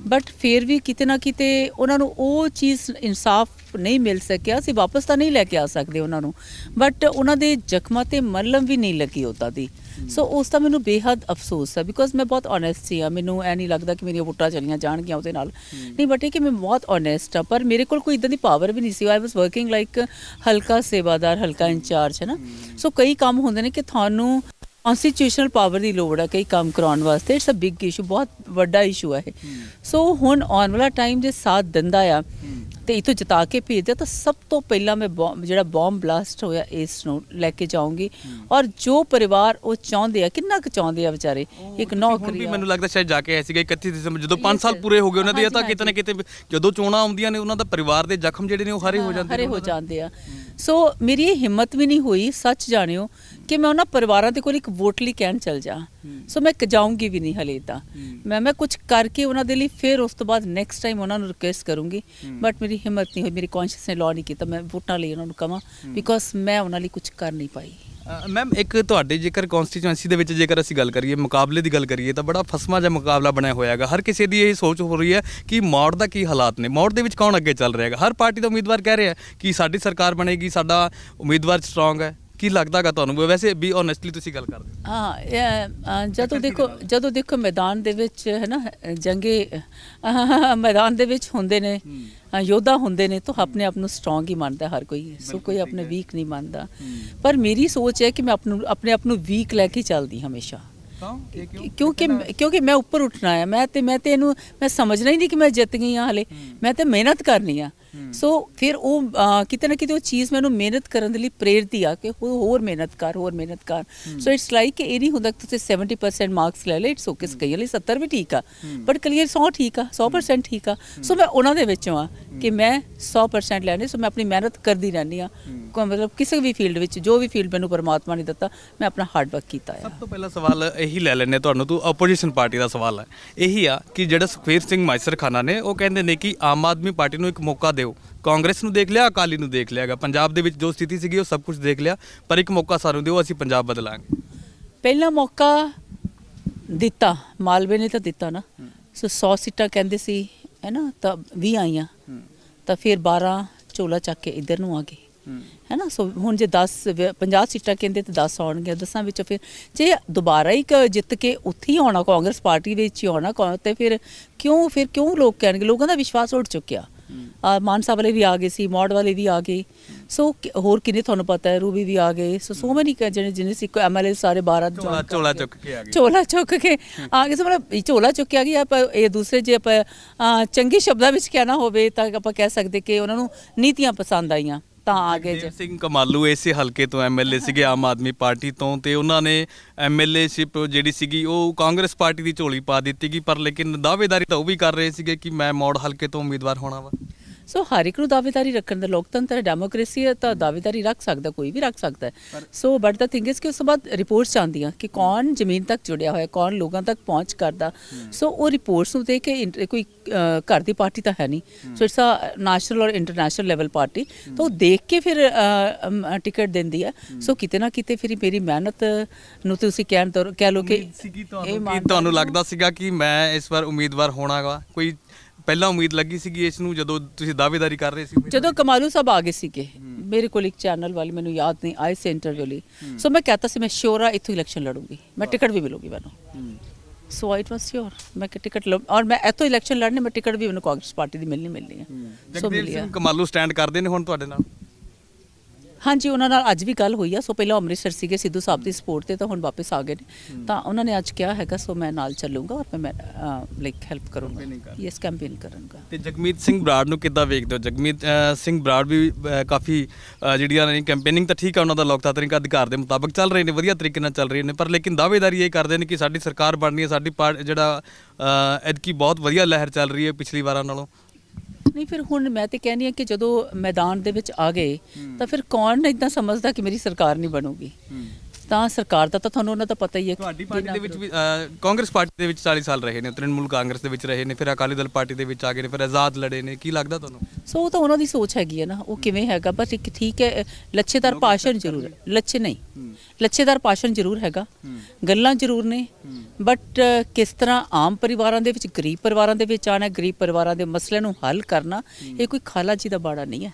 ਬਟ ਫਿਰ ਵੀ ਕਿਤੇ ਨਾ ਕਿਤੇ ਉਹਨਾਂ ਨੂੰ ਉਹ ਚੀਜ਼ ਇਨਸਾਫ ਨਹੀਂ ਮਿਲ ਸਕਿਆ। ਅਸੀਂ ਵਾਪਸ ਤਾਂ ਨਹੀਂ ਲੈ ਕੇ ਆ ਸਕਦੇ ਉਹਨਾਂ ਨੂੰ ਬਟ ਉਹਨਾਂ ਦੇ ਜ਼ਖਮਾਂ 'ਤੇ ਮਰਲਮ ਵੀ ਨਹੀਂ ਲੱਗੀ ਉੱਦਾਂ ਦੀ। ਸੋ ਉਸ ਦਾ ਮੈਨੂੰ ਬੇਹੱਦ ਅਫਸੋਸ ਹੈ ਬਿਕੋਜ਼ ਮੈਂ ਬਹੁਤ ਓਨੈਸਟ ਸੀ। ਮੈਨੂੰ ਇਹ ਨਹੀਂ ਲੱਗਦਾ ਕਿ ਮੇਰੀਆਂ ਵੋਟਾਂ ਚਲੀਆਂ ਜਾਣਗੀਆਂ ਉਹਦੇ ਨਾਲ ਨਹੀਂ ਬਟ ਇਹ ਕਿ ਮੈਂ ਬਹੁਤ ਓਨੈਸਟ ਹਾਂ। ਪਰ ਮੇਰੇ ਕੋਲ ਕੋਈ ਇੱਦਾਂ ਦੀ ਪਾਵਰ ਵੀ ਨਹੀਂ ਸੀ। ਆਈ ਵਾਸ ਵਰਕਿੰਗ ਲਾਈਕ ਹਲਕਾ ਸੇਵਾਦਾਰ ਹਲਕਾ ਇੰਚਾਰਜ ਹੈ ਨਾ। ਸੋ ਕਈ ਕੰਮ ਹੁੰਦੇ ਨੇ ਕਿ ਤੁਹਾਨੂੰ ਕੌਂਸਟੀਟਿਊਸ਼ਨਲ ਪਾਵਰ ਦੀ ਲੋੜ ਹੈ ਕਈ ਕੰਮ ਕਰਾਉਣ ਵਾਸਤੇ। ਇਟਸ ਅ ਬਿਗ ਇਸ਼ੂ ਬਹੁਤ ਵੱਡਾ ਇਸ਼ੂ ਹੈ ਇਹ। ਸੋ ਹੁਣ ਆਉਣ ਵਾਲਾ ਟਾਈਮ ਜੇ ਸਾਥ ਦਿੰਦਾ ਆ ਅਤੇ ਇੱਥੋਂ ਜਿਤਾ ਕੇ ਭੇਜਦੇ ਤਾਂ ਸਭ ਤੋਂ ਪਹਿਲਾਂ ਮੈਂ ਜਿਹੜਾ ਬੌਮ ਬਲਾਸਟ ਹੋਇਆ ਇਸ ਨੂੰ ਲੈ ਕੇ ਜਾਊਂਗੀ। ਔਰ ਜੋ ਪਰਿਵਾਰ ਉਹ ਚਾਹੁੰਦੇ ਆ ਕਿੰਨਾ ਕੁ ਚਾਹੁੰਦੇ ਆ ਵਿਚਾਰੇ ਇੱਕ ਨੌਕਰੀ। ਮੈਨੂੰ ਲੱਗਦਾ ਸ਼ਾਇਦ ਜਾ ਕੇ ਆਏ ਸੀਗੇ 31 ਦਸੰਬਰ ਜਦੋਂ 5 ਸਾਲ ਪੂਰੇ ਹੋ ਗਏ ਉਹਨਾਂ ਦੇ ਤਾਂ ਕਿਤੇ ਨਾ ਕਿਤੇ ਜਦੋਂ ਚੋਣਾਂ ਆਉਂਦੀਆਂ ਨੇ ਉਹਨਾਂ ਦਾ ਪਰਿਵਾਰ ਦੇ ਜ਼ਖਮ ਜਿਹੜੇ ਨੇ ਉਹ ਹਰੇ ਹੋ ਜਾਂਦੇ ਆ। ਸੋ ਮੇਰੀ ਇਹ ਹਿੰਮਤ ਵੀ ਨਹੀਂ ਹੋਈ ਸੱਚ ਜਾਣਿਓ ਕਿ ਮੈਂ ਉਹਨਾਂ ਪਰਿਵਾਰਾਂ ਦੇ ਕੋਲ ਇੱਕ ਵੋਟ ਲਈ ਕਹਿਣ ਚੱਲ ਜਾ। ਸੋ ਮੈਂ ਜਾਊਂਗੀ ਵੀ ਨਹੀਂ ਹਲੇ ਤਾਂ ਮੈਂ ਕੁਝ ਕਰਕੇ ਉਹਨਾਂ ਦੇ ਲਈ ਫਿਰ ਉਸ ਤੋਂ ਬਾਅਦ ਨੈਕਸਟ ਟਾਈਮ ਉਹਨਾਂ ਨੂੰ ਰਿਕੁਐਸਟ ਕਰੂੰਗੀ। ਬਟ ਮੇਰੀ ਹਿੰਮਤ ਨਹੀਂ ਹੋਈ ਮੇਰੀ ਕੌਂਸ਼ੀਅਸ ਨੇ ਲਾਅ ਨਹੀਂ ਕੀਤਾ ਮੈਂ ਵੋਟਾਂ ਲਈ ਉਹਨਾਂ ਨੂੰ ਕਹਾਂ ਬਿਕੋਜ਼ ਮੈਂ ਉਹਨਾਂ ਲਈ ਕੁਝ ਕਰ ਨਹੀਂ ਪਾਈ। ਮੈਮ ਇੱਕ ਤੁਹਾਡੇ ਜੇਕਰ ਕੌਂਸਟੀਚੁਐਂਸੀ ਦੇ ਵਿੱਚ ਜੇਕਰ ਅਸੀਂ ਗੱਲ ਕਰੀਏ ਮੁਕਾਬਲੇ ਦੀ ਗੱਲ ਕਰੀਏ ਤਾਂ ਬੜਾ ਫਸਵਾਂ ਜਿਹਾ ਮੁਕਾਬਲਾ ਬਣਿਆ ਹੋਇਆ ਹੈਗਾ। ਹਰ ਕਿਸੇ ਦੀ ਇਹ ਸੋਚ ਹੋ ਰਹੀ ਹੈ ਕਿ ਮੌੜ ਦਾ ਕੀ ਹਾਲਾਤ ਨੇ ਮੌੜ ਦੇ ਵਿੱਚ ਕੌਣ ਅੱਗੇ ਚੱਲ ਰਿਹਾ ਹੈਗਾ। ਹਰ ਪਾਰਟੀ ਦਾ ਉਮੀਦਵਾਰ ਕਹਿ ਰਿਹਾ ਕਿ ਸਾਡੀ ਸਰਕਾਰ ਬਣੇਗੀ ਸਾਡਾ ਉਮੀਦਵਾਰ ਸਟਰੋਂਗ ਹੈ। ਕੀ ਲੱਗਦਾ ਹੈਗਾ ਤੁਹਾਨੂੰ ਵੈਸੇ ਵੀ ਓਨੈਸਟਲੀ ਤੁਸੀਂ ਗੱਲ ਕਰਦੇ? ਹਾਂ ਜਦੋਂ ਦੇਖੋ ਮੈਦਾਨ ਦੇ ਵਿੱਚ ਹੈ ਨਾ ਜੰਗੇ ਮੈਦਾਨ ਦੇ ਵਿੱਚ ਹੁੰਦੇ ਨੇ ਯੋਧਾ ਹੁੰਦੇ ਨੇ ਤਾਂ ਆਪਣੇ ਆਪ ਨੂੰ ਸਟਰੋਂਗ ਹੀ ਮੰਨਦਾ ਹਰ ਕੋਈ। ਸੋ ਕੋਈ ਆਪਣੇ ਵੀਕ ਨਹੀਂ ਮੰਨਦਾ। ਪਰ ਮੇਰੀ ਸੋਚ ਹੈ ਕਿ ਮੈਂ ਆਪਣੇ ਆਪ ਨੂੰ ਵੀਕ ਲੈ ਕੇ ਚੱਲਦੀ ਹਮੇਸ਼ਾ ਕਿਉਂਕਿ ਮੈਂ ਉੱਪਰ ਉੱਠਣਾ ਹੈ। ਮੈਂ ਇਹਨੂੰ ਮੈਂ ਸਮਝਣਾ ਹੀ ਨਹੀਂ ਕਿ ਮੈਂ ਜਿੱਤ ਗਈ ਹਾਂ ਹਲੇ ਮੈਂ ਤਾਂ ਮਿਹਨਤ ਕਰਨੀ ਆ। ਸੋ ਫਿਰ ਉਹ ਕਿਤੇ ਨਾ ਕਿਤੇ ਉਹ ਚੀਜ਼ ਮੈਨੂੰ ਮਿਹਨਤ ਕਰਨ ਦੇ ਲਈ ਪ੍ਰੇਰਦੀ ਆ ਕਿ ਹੋਰ ਮਿਹਨਤ ਕਰ। ਸੋ ਇਟਸ ਲਾਈਕ ਕਿ ਇਹ ਨਹੀਂ ਹੁੰਦਾ ਕਿ ਤੁਸੀਂ 70% ਮਾਰਕਸ ਲੈ ਲਏ ਇਟਸ ਓਕੇ। ਕਈਆਂ ਲਈ 70 ਵੀ ਠੀਕ ਆ ਬਟ ਕਲੀਅਰ 100 ਠੀਕ ਆ 100% ਠੀਕ ਆ। ਸੋ ਮੈਂ ਉਹਨਾਂ ਦੇ ਵਿੱਚੋਂ ਆ ਕਿ ਮੈਂ 100% ਲੈਣੇ। ਸੋ ਮੈਂ ਆਪਣੀ ਮਿਹਨਤ ਕਰਦੀ ਰਹਿੰਦੀ ਹਾਂ ਮਤਲਬ ਕਿਸੇ ਵੀ ਫੀਲਡ ਵਿੱਚ ਜੋ ਵੀ ਫੀਲਡ ਮੈਨੂੰ ਪਰਮਾਤਮਾ ਨੇ ਦਿੱਤਾ ਮੈਂ ਆਪਣਾ ਹਾਰਡ ਵਰਕ ਕੀਤਾ ਹੈ। ਸਭ ਤੋਂ ਪਹਿਲਾ ਸਵਾਲ ਇਹੀ ਲੈ ਲੈਂਦੇ ਤੁਹਾਨੂੰ ਤੋਂ ਆਪੋਜੀਸ਼ਨ ਪਾਰਟੀ ਦਾ ਸਵਾਲ ਹੈ ਇਹੀ ਆ ਕਿ ਜਿਹੜਾ ਸੁਖਬੀਰ ਸਿੰਘ ਮਾਈਸਰਖਾਨਾ ਨੇ ਉਹ ਕਹਿੰਦੇ ਨੇ ਕਿ ਆਮ ਆਦਮੀ ਪਾਰਟੀ ਨੂੰ ਇੱਕ ਮੌਕਾ ਦਿਓ। ਕਾਂਗਰਸ ਨੂੰ ਦੇਖ ਲਿਆ ਅਕਾਲੀ ਨੂੰ ਦੇਖ ਲਿਆ ਹੈਗਾ ਪੰਜਾਬ ਦੇ ਵਿੱਚ ਜੋ ਸਥਿਤੀ ਸੀਗੀ ਉਹ ਸਭ ਕੁਝ ਦੇਖ ਲਿਆ ਪਰ ਇੱਕ ਮੌਕਾ ਸਾਨੂੰ ਦਿਓ ਅਸੀਂ ਪੰਜਾਬ ਬਦਲਾਂਗੇ। ਪਹਿਲਾ ਮੌਕਾ ਦਿੱਤਾ ਮਾਲਵੇ ਨੇ ਤਾਂ ਦਿੱਤਾ ਨਾ। ਸੋ 100 ਸੀਟਾਂ ਕਹਿੰਦੇ ਸੀ ਹੈ ਨਾ ਤਾਂ 20 ਆਈਆਂ ਤਾਂ ਫਿਰ 12 ਝੋਲਾ ਚੱਕ ਕੇ ਇੱਧਰ ਨੂੰ ਆ ਗਏ ਹੈ ਨਾ। ਸੋ ਹੁਣ ਜੇ 50 ਸੀਟਾਂ ਕਹਿੰਦੇ ਤਾਂ 10 ਆਉਣਗੀਆਂ 10 ਵਿੱਚੋਂ ਫਿਰ ਜੇ ਦੁਬਾਰਾ ਹੀ ਜਿੱਤ ਕੇ ਉੱਥੇ ਹੀ ਆਉਣਾ ਕਾਂਗਰਸ ਪਾਰਟੀ ਵਿੱਚ ਹੀ ਆਉਣਾ ਤੇ ਫਿਰ ਕਿਉਂ ਲੋਕ ਕਹਿਣਗੇ। ਲੋਕਾਂ ਦਾ ਵਿਸ਼ਵਾਸ ਉੱਡ ਚੁੱਕਿਆ। ਮਾਨਸਾ ਵਾਲੇ ਵੀ ਆ ਗਏ ਸੀ ਮੌੜ ਵਾਲੇ ਵੀ ਆ ਗਏ। ਸੋ ਹੋਰ ਕਿੰਨੇ ਤੁਹਾਨੂੰ ਪਤਾ ਹੈ ਰੂਬੀ ਵੀ ਆ ਗਏ। ਸੋ ਮੈਨੀ ਜਿਹਨੇ ਸੀ MLA ਸਾਰੇ 12 ਝੋਲਾ ਚੁੱਕ ਕੇ ਆ ਗਏ ਸੋ ਮਤਲਬ ਝੋਲਾ ਚੁੱਕ ਕੇ ਆ ਗਈ। ਆਪਾਂ ਇਹ ਦੂਸਰੇ ਜੇ ਆਪਾਂ ਚੰਗੇ ਸ਼ਬਦਾਂ ਵਿੱਚ ਕਹਿਣਾ ਹੋਵੇ ਤਾਂ ਆਪਾਂ ਕਹਿ ਸਕਦੇ ਕਿ ਉਹਨਾਂ ਨੂੰ ਨੀਤੀਆਂ ਪਸੰਦ ਆਈਆਂ ਤਾਂ ਆ ਗਏ। ਜਗਦੇਵ ਸਿੰਘ ਕਮਾਲੂ ਇਸੇ ਹਲਕੇ ਤੋਂ MLA ਸੀਗੇ ਆਮ ਆਦਮੀ ਪਾਰਟੀ ਤੋਂ ਤੇ ਉਹਨਾਂ ਨੇ MLAਸ਼ਿਪ ਜਿਹੜੀ ਸੀਗੀ ਉਹ ਕਾਂਗਰਸ ਪਾਰਟੀ ਦੀ ਝੋਲੀ ਪਾ ਦਿੱਤੀ ਗਈ ਪਰ ਲੇਕਿਨ ਦਾਅਵੇਦਾਰੀ ਤਾਂ ਉਹ ਵੀ ਕਰ ਰਹੇ ਸੀਗੇ ਕਿ ਮੈਂ ਮੌੜ ਹਲਕੇ ਤੋਂ ਉਮੀਦਵਾਰ ਹੋਣਾ ਵਾ। ਸੋ ਹਰ ਇੱਕ ਨੂੰ ਦਾਅਵੇਦਾਰੀ ਰੱਖਣ ਦਾ ਲੋਕਤੰਤਰ ਹੈ, ਡੈਮੋਕ੍ਰੇਸੀ ਹੈ, ਤਾਂ ਦਾਅਵੇਦਾਰੀ ਰੱਖ ਸਕਦਾ, ਕੋਈ ਵੀ ਰੱਖ ਸਕਦਾ ਹੈ। So but the thing is ਕਿ ਉਸ ਤੋਂ ਬਾਅਦ ਰਿਪੋਰਟਸ ਆਉਂਦੀਆਂ ਕਿ ਕੌਣ ਜ਼ਮੀਨ ਤੱਕ ਜੁੜਿਆ ਹੋਇਆ, ਕੌਣ ਲੋਕਾਂ ਤੱਕ ਪਹੁੰਚ ਕਰਦਾ। ਸੋ ਉਹ ਰਿਪੋਰਟਸ ਨੂੰ ਦੇਖ ਕੇ ਕੋਈ ਘਰ ਦੀ ਪਾਰਟੀ ਤਾਂ ਹੈ ਨਹੀਂ, ਸੋ ਇਟਸ ਅ ਨੈਸ਼ਨਲ ਔਰ ਇੰਟਰਨੈਸ਼ਨਲ ਲੈਵਲ ਪਾਰਟੀ, ਤਾਂ ਉਹ ਦੇਖ ਕੇ ਫਿਰ ਟਿਕਟ ਦਿੰਦੀ ਹੈ। ਸੋ ਕਿਤੇ ਨਾ ਕਿਤੇ ਫਿਰ ਮੇਰੀ ਮਿਹਨਤ ਨੂੰ ਤੁਸੀਂ ਕਹਿ ਲਓ ਕਿ ਤੁਹਾਨੂੰ ਲੱਗਦਾ ਸੀਗਾ ਕਿ ਮੈਂ ਇਸ ਵਾਰ ਉਮੀਦਵਾਰ ਹੋਣਾ ਗਾ? ਕੋਈ ਪਹਿਲਾਂ ਉਮੀਦ ਲੱਗੀ ਸੀਗੀ ਇਸ ਨੂੰ ਜਦੋਂ ਤੁਸੀਂ ਦਾਅਵੇਦਾਰੀ ਕਰ ਰਹੇ ਸੀ? ਜਦੋਂ ਕਮਾਲੂ ਸਾਹਿਬ ਆ ਗਏ ਸੀਗੇ ਮੇਰੇ ਕੋਲ ਇੱਕ ਚੈਨਲ ਵਾਲੀ, ਮੈਨੂੰ ਯਾਦ ਨਹੀਂ, ਆਏ ਸੀ ਇੰਟਰਵਿਊ ਲਈ। ਸੋ ਮੈਂ ਕਹਤਾ ਸੀ ਮੈਂ ਸ਼ੋਰ ਆ ਇੱਥੋਂ ਇਲੈਕਸ਼ਨ ਲੜੂੰਗੀ, ਮੈਂ ਟਿਕਟ ਵੀ ਮਿਲੂਗੀ ਮੈਨੂੰ। ਸੋ ਇਟ ਵਾਸ ਸ਼ੋਰ ਮੈਂ ਕਿ ਟਿਕਟ ਔਰ ਮੈਂ ਇੱਥੋਂ ਇਲੈਕਸ਼ਨ ਲੜਨੇ, ਮੈਂ ਟਿਕਟ ਵੀ ਮੈਨੂੰ ਕਾਂਗਰਸ ਪਾਰਟੀ ਦੀ ਮਿਲਣੀ ਹੈ। ਸੋ ਮਿਲੀ ਹੈ। ਕਮਾਲੂ ਸਟੈਂਡ ਕਰਦੇ ਨੇ ਹੁਣ ਤੁਹਾਡੇ ਨਾਲ? ਹਾਂਜੀ, ਉਹਨਾਂ ਨਾਲ ਅੱਜ ਵੀ ਗੱਲ ਹੋਈ ਆ। ਸੋ ਪਹਿਲਾਂ ਅੰਮ੍ਰਿਤਸਰ ਸੀਗੇ ਸਿੱਧੂ ਸਾਹਿਬ ਦੀ ਸਪੋਰਟ ਤੇ, ਤਾਂ ਹੁਣ ਵਾਪਸ ਆ ਗਏ ਨੇ। ਤਾਂ ਉਹਨਾਂ ਨੇ ਅੱਜ ਕਿਹਾ ਹੈਗਾ ਸੋ ਮੈਂ ਨਾਲ ਚੱਲੂੰਗਾ ਔਰ ਮੈਂ ਲਾਈਕ ਹੈਲਪ ਕਰੂੰਗਾ, ਯੈਸ ਕੈਂਪੇਨ ਕਰਾਂਗਾ। ਤੇ ਜਗਮੀਤ ਸਿੰਘ ਬਰਾੜ ਨੂੰ ਕਿੱਦਾਂ ਵੇਖਦੇ ਹੋ? ਜਗਮੀਤ ਸਿੰਘ ਬਰਾੜ ਵੀ ਕਾਫੀ ਜਿਹੜੀਆਂ ਨੇ ਕੈਂਪੇਨਿੰਗ ਤਾਂ ਠੀਕ ਆ, ਉਹਨਾਂ ਦਾ ਲੋਕਤਾਂਤਰਿਕ ਅਧਿਕਾਰ ਦੇ ਮੁਤਾਬਕ ਚੱਲ ਰਹੇ ਨੇ, ਵਧੀਆ ਤਰੀਕੇ ਨਾਲ ਚੱਲ ਰਹੇ ਨੇ, ਪਰ ਲੇਕਿਨ ਦਾਅਵੇਦਾਰੀ ਇਹ ਕਰਦੇ ਨੇ ਕਿ ਸਾਡੀ ਸਰਕਾਰ ਬਣਨੀ ਹੈ, ਸਾਡੀ ਜਿਹੜਾ ਐਤਕੀ ਬਹੁਤ ਵਧੀਆ ਲਹਿਰ ਚੱਲ ਰਹੀ ਹੈ ਪਿਛਲੀ ਵਾਰਾਂ ਨਾਲੋਂ। ਨਹੀਂ, ਫਿਰ ਹੁਣ ਮੈਂ ਤੇ ਕਹਿੰਦੀ ਹਾਂ ਕਿ ਜਦੋਂ ਮੈਦਾਨ ਦੇ ਵਿੱਚ ਆ ਗਏ ਤਾਂ ਫਿਰ ਕੌਣ ਇੱਦਾਂ ਸਮਝਦਾ ਕਿ ਮੇਰੀ ਸਰਕਾਰ ਨਹੀਂ ਬਣੂਗੀ? ਤਾਂ ਸਰਕਾਰ ਦਾ ਤਾਂ ਤੁਹਾਨੂੰ ਉਹਨਾਂ ਦਾ ਪਤਾ ਹੀ ਹੈ। ਤੁਹਾਡੀ ਪਾਰਟੀ ਦੇ ਵਿੱਚ ਵੀ ਕਾਂਗਰਸ ਪਾਰਟੀ ਦੇ ਵਿੱਚ 40 ਸਾਲ ਰਹੇ ਨੇ, ਤ੍ਰਿਣਮੂਲ ਕਾਂਗਰਸ ਦੇ ਵਿੱਚ ਰਹੇ ਨੇ, ਫਿਰ ਅਕਾਲੀ ਦਲ ਪਾਰਟੀ ਦੇ ਵਿੱਚ ਆ ਗਏ ਨੇ, ਫਿਰ ਆਜ਼ਾਦ ਲੜੇ ਨੇ, ਕੀ ਲੱਗਦਾ ਤੁਹਾਨੂੰ? ਸੋ ਉਹ ਤਾਂ ਉਹਨਾਂ ਦੀ ਸੋਚ ਹੈਗੀ ਹੈ ਨਾ, ਉਹ ਕਿਵੇਂ ਹੈਗਾ। ਬਸ ਇੱਕ ਠੀਕ ਹੈ, ਲੱਛੇਦਾਰ ਭਾਸ਼ਣ ਜ਼ਰੂਰ ਹੈ, ਲੱਛੇਦਾਰ ਭਾਸ਼ਣ ਜ਼ਰੂਰ ਹੈਗਾ, ਗੱਲਾਂ ਜ਼ਰੂਰ ਨੇ, ਬਟ ਕਿਸ ਤਰ੍ਹਾਂ ਆਮ ਪਰਿਵਾਰਾਂ ਦੇ ਵਿੱਚ, ਗਰੀਬ ਪਰਿਵਾਰਾਂ ਦੇ ਵਿੱਚ ਆਉਣਾ, ਗਰੀਬ ਪਰਿਵਾਰਾਂ ਦੇ ਮਸਲਿਆਂ ਨੂੰ ਹੱਲ ਕਰਨਾ, ਇਹ ਕੋਈ ਖਾਲਾ ਜੀ ਦਾ ਬਾੜਾ ਨਹੀਂ ਹੈ।